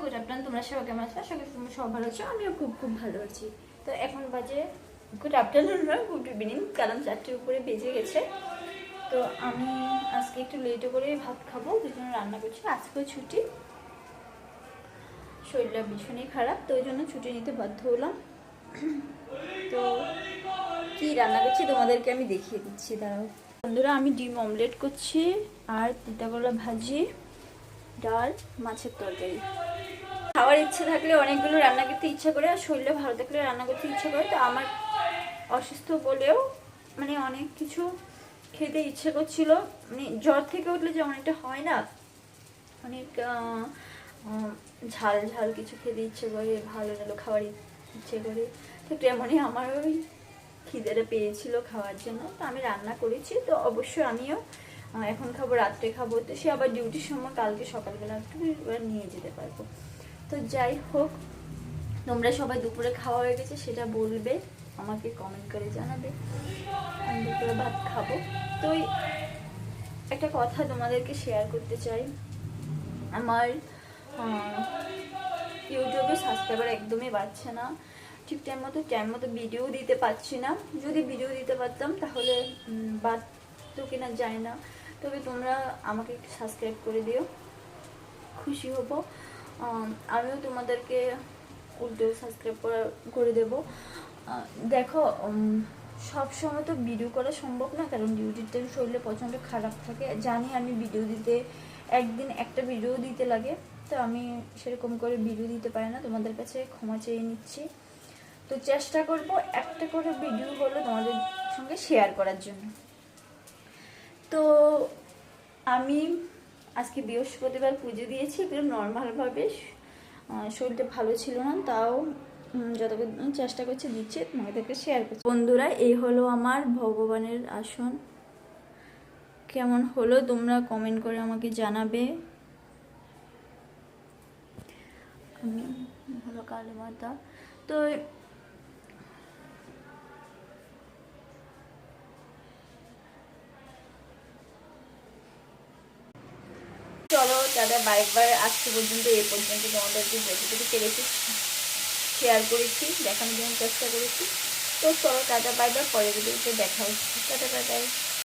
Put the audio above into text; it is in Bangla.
গুড আফটারনুন, তোমরা সবাই কেমন আছো? আশা করি তোমরা সব ভালো আছো। আমিও খুব খুব ভালো আছি। তো এখন বাজে গুড আফটারনুন না, গুড ইভিনিং, কারণ 4টের উপরে বেজে গেছে। তো আমি আজকে একটু লেটে করে ভাত খাবো, দুজনে রান্না করছি। আজকেও ছুটি, শরীরটা ভীষণই খারাপ, তো ওই জন্য ছুটি নিতে বাধ্য হলাম। তো কি রান্না করছি তোমাদেরকে আমি দেখিয়ে দিচ্ছি, দাঁড়াও বন্ধুরা। আমি ডিম অমলেট করছি, আর তিতাকলা ভাজি, ডাল, মাছের তরকারি। খাওয়ার ইচ্ছে থাকলে অনেকগুলো রান্না করতে ইচ্ছা করে, আর শরীরে ভালো থাকলে রান্না করতে ইচ্ছা করে। তো আমার অসুস্থ বলেও মানে অনেক কিছু খেতে ইচ্ছে করছিল। মানে জ্বর থেকে উঠলে যে অনেকটা হয় না, অনেক ঝাল ঝাল কিছু খেতে ইচ্ছে করে, ভালো ভালো খাওয়ার ইচ্ছে করে। তো তেমনই আমার ওই খিদেটা পেয়েছিল খাওয়ার জন্য, তো আমি রান্না করেছি। তো অবশ্যই আমিও এখন খাবো, রাত্রে খাবো। তো সে আবার ডিউটির সময় কালকে সকালবেলা একটু নিয়ে যেতে পারবো। তো যাই হোক, তোমরা সবাই দুপুরে খাওয়া হয়ে গেছে সেটা বলবে, আমাকে কমেন্ট করে জানাবে। আমি দুপুরে ভাত খাবো। তো একটা কথা তোমাদেরকে শেয়ার করতে চাই। আমার ইউটিউবে সাবস্ক্রাইবার একদমই বাড়ছে না, ঠিক টাইম মতো ভিডিও দিতে পারছি না। যদি ভিডিও দিতে পারতাম তাহলে বাড়তো কিনা যায় না। তবে তোমরা আমাকে একটু সাবস্ক্রাইব করে দিও, খুশি হব। আমিও তোমাদেরকে উল্টো সাবস্ক্রাইব করে দেবো। দেখো, সব সময় তো ভিডিও করা সম্ভব না, কারণ ডিউটির টাইম শরীরে প্রচণ্ড খারাপ থাকে। জানি আমি ভিডিও দিতে একদিন একটা ভিডিও দিতে লাগে, তো আমি সেরকম করে ভিডিও দিতে পারি না, তোমাদের কাছে ক্ষমা চেয়ে নিচ্ছি। তো চেষ্টা করব একটা করে ভিডিও হলো তোমাদের সঙ্গে শেয়ার করার জন্য। তো আমি আজকে বৃহস্পতিবার পুজো দিয়েছি একদম নর্মালভাবে, শরীরটা ভালো ছিল না, তাও যতক্ষণ চেষ্টা করছি দিচ্ছি, তোমাদেরকে শেয়ার করছি। বন্ধুরা, এই হলো আমার ভগবানের আসন। কেমন হলো তোমরা কমেন্ট করে আমাকে জানাবে। আমি হলো কালী মাতা। তো চলো দাদা, বাইকবার আজকে পর্যন্ত এই পর্যন্ত তোমাদেরকে যতটুকু পেরেছি শেয়ার করেছি, দেখানোর জন্য চেষ্টা করেছি। তো চলো টাটা, বাইবার, পরের ভিডিওতে দেখা হচ্ছে। Tata bye bye.